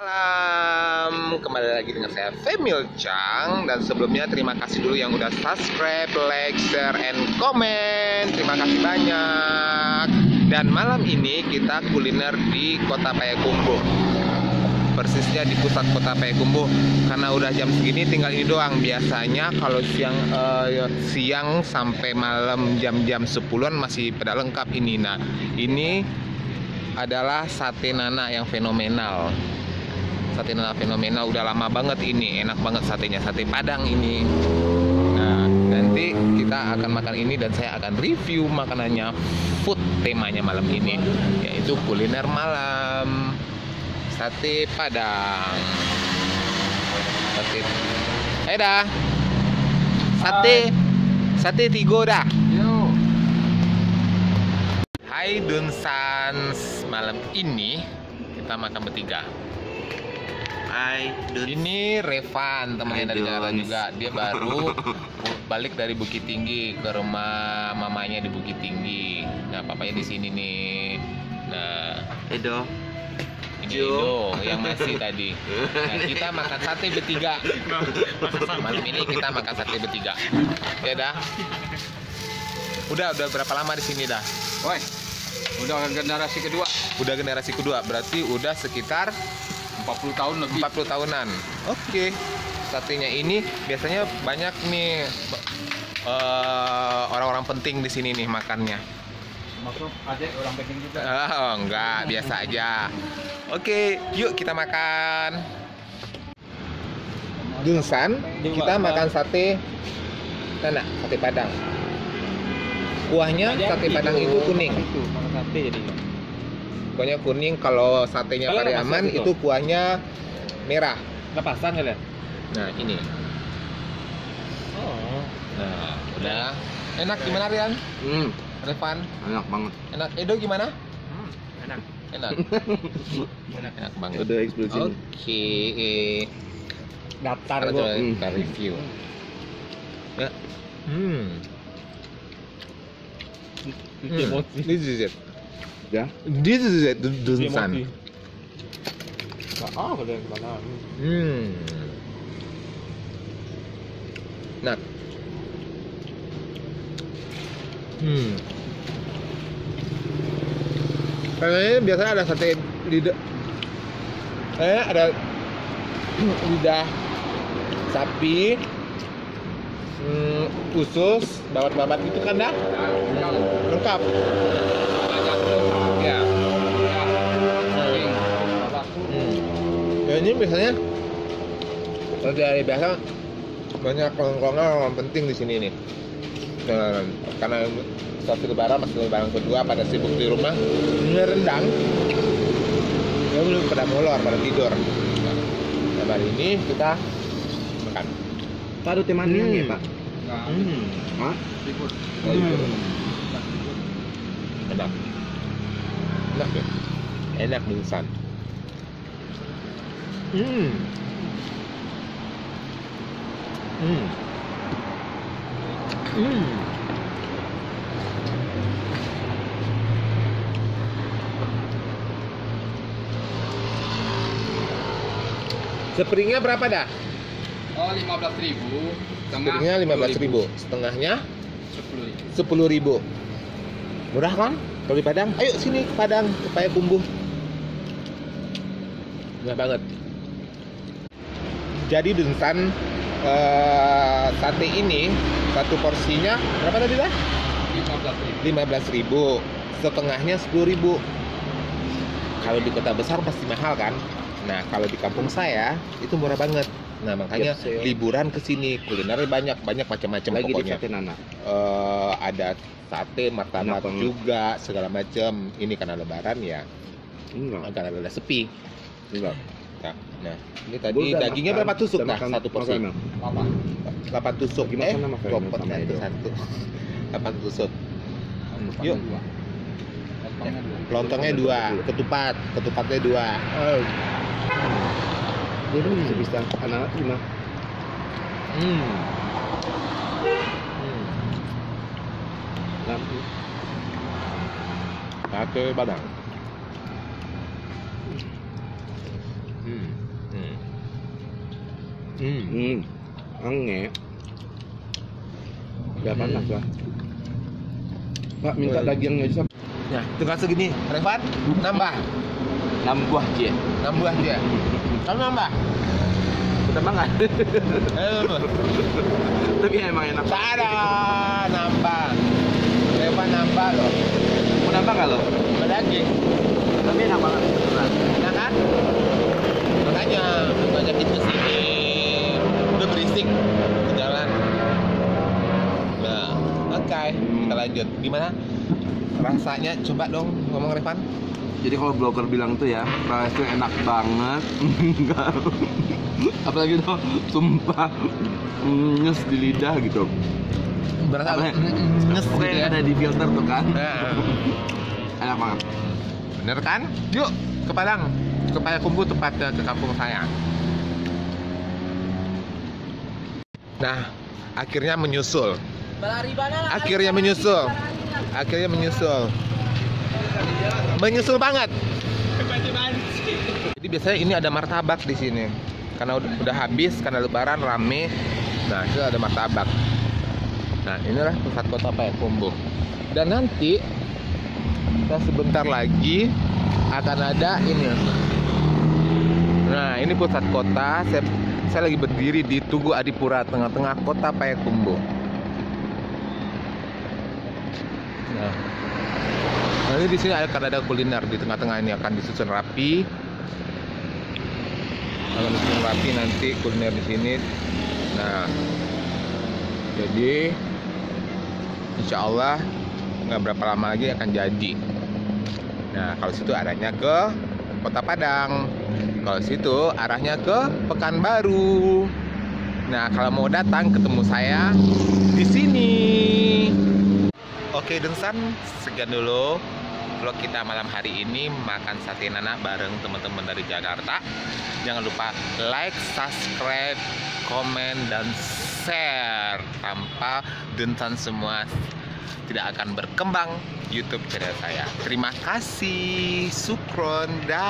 Malam, kembali lagi dengan saya Femil Chang. Dan sebelumnya terima kasih dulu yang udah subscribe, like, share, and comment. Terima kasih banyak. Dan malam ini kita kuliner di Kota Payakumbuh, persisnya di pusat Kota Payakumbuh. Karena udah jam segini tinggal ini doang. Biasanya kalau siang sampai malam jam-jam 10-an masih pada lengkap ini. Nah, ini adalah sate nana yang fenomenal. Sate nana fenomenal, udah lama banget ini, enak banget satenya, sate Padang ini. Nah, nanti kita akan makan ini dan saya akan review makanannya. Food temanya malam ini, yaitu kuliner malam, sate Padang. Sate, dah. Sate tigo dah. Hai Dunsans, malam ini kita makan bertiga. Hai, Ini Revan, temannya dari Jakarta juga. Dia baru balik dari Bukit Tinggi ke rumah mamanya di Bukit Tinggi. Nah, papanya di sini nih. Nah, Edo. ini Edo yang masih tadi. Nah, kita makan sate bertiga. Malam ini kita makan sate bertiga. Ya dah. Udah berapa lama di sini dah? Woi, udah generasi kedua. Udah generasi kedua, berarti udah sekitar 40 tahun lebih. 40 tahunan. Oke. Satenya ini biasanya banyak nih orang-orang penting di sini nih makannya. Maksud adek orang penting juga. Oh, enggak, biasa aja. Oke, yuk kita makan. Dunsan, kita makan sate nana, sate Padang. Kuahnya sate Padang itu kuning. Itu makan sate jadi. Kuahnya kuning, kalau satenya Kalau Pariaman lepas itu kuahnya merah. Lepasan kalian? Nah, ini. Oh. Nah, udah. Enak gimana, Rian? Revan? Enak banget. Enak. Edo gimana? Enak. Enak. Enak banget. Ada ekspresi. Oke. Daftar Kita gua. coba kita review. Ya. This is it. Ya. This is it, Dunsan. Ah, kalian kemana? Nah. Kayaknya biasanya ada sate lidah. Ada lidah sapi, usus, babat-babat gitu kan dah? Lengkap. Ya. Ya ini biasanya seperti hari biasa banyak kelongkongan orang penting di sini nih. Dan karena satu lebaran masih lebaran kedua, pada sibuk di rumah ngerendang, ya belum pada molor, pada tidur. Nah, hari ini kita makan. Pak ada temannya ya, Pak? Hah? Ribut. Enak. Enak ya? Enak Dunsan. Sepiringnya berapa dah? Oh, 15.000. Sepiringnya 15.000, setengahnya 10.000. 10.000. Murah kan? Kalau di Padang, ayo sini ke Padang, ke Payakumbuh. Murah banget. Jadi Dunsan, sate ini satu porsinya berapa tadi dah? 15.000. 15.000, setengahnya 10.000. Kalau di kota besar pasti mahal kan? Nah, kalau di kampung saya itu murah banget. Nah, makanya Yep, liburan ke sini, kulinernya banyak macam-macam Lagi di pokoknya. sate nana. Ada sate, martabak Enak banget. juga, segala macam. Ini karena lebaran ya, Enggak. agak ada sepi. Enggak. Nah, ini tadi Gua udah dagingnya makan. berapa tusuk Udah dah? makan Satu porsi. makanan. 8 tusuk. Gimana sama Ferry copot sama satu Edo? satu. 8 tusuk. Yuk. Lontongnya 2, ketupatnya 2. Dia kan bisa anak 5. Lampu. Sate Padang. Ange. Ya panas lah. Pak minta dagingnya aja. Nah, tinggal segini. Revan, nambah. 6 buah je. Nambah dia. Kamu nambah? Udah banget. Ayo. Tapi emang enak. Tak ada. Nambah. Revan nambah loh. Mau nambah nggak lo? Daging. Tapi enak banget beneran. Enak kan? Makanya banyakin kesini. Udah berisik ke jalan. Nah, oke. Kita lanjut. Gimana? Rasanya coba dong ngomong Revan. Jadi kalau blogger bilang tuh ya, rasanya enak banget. Enggak. Apalagi tuh sumpah nyes di lidah gitu. Berasa nyes gitu ya. ada di filter tuh kan. Nah, Enak banget. bener kan? Yuk ke Padang, ke Payakumbuh, tepatnya ke kampung saya. Nah, akhirnya menyusul. Akhirnya menyusul. Akhirnya menyusul. Menyusul banget. Jadi biasanya ini ada martabak di sini. Karena udah habis, karena lebaran rame. Nah, itu ada martabak. Nah, inilah pusat kota Payakumbuh. Dan nanti sebentar lagi akan ada ini. Nah, ini pusat kota. Saya lagi berdiri di Tugu Adipura, tengah-tengah kota Payakumbuh. Nah, nanti di sini akan ada kuliner di tengah-tengah ini, akan disusun rapi. Akan disusun rapi nanti kuliner di sini. Nah, jadi insya Allah nggak berapa lama lagi akan jadi. Nah, kalau situ arahnya ke Kota Padang, kalau situ arahnya ke Pekanbaru. Nah, kalau mau datang ketemu saya di sini. Oke, Dengsan, sekian dulu vlog kita malam hari ini makan sate nanak bareng teman-teman dari Jakarta. Jangan lupa like, subscribe, komen, dan share. Tanpa Dengsan semua tidak akan berkembang YouTube channel saya. Terima kasih, sukron, dah.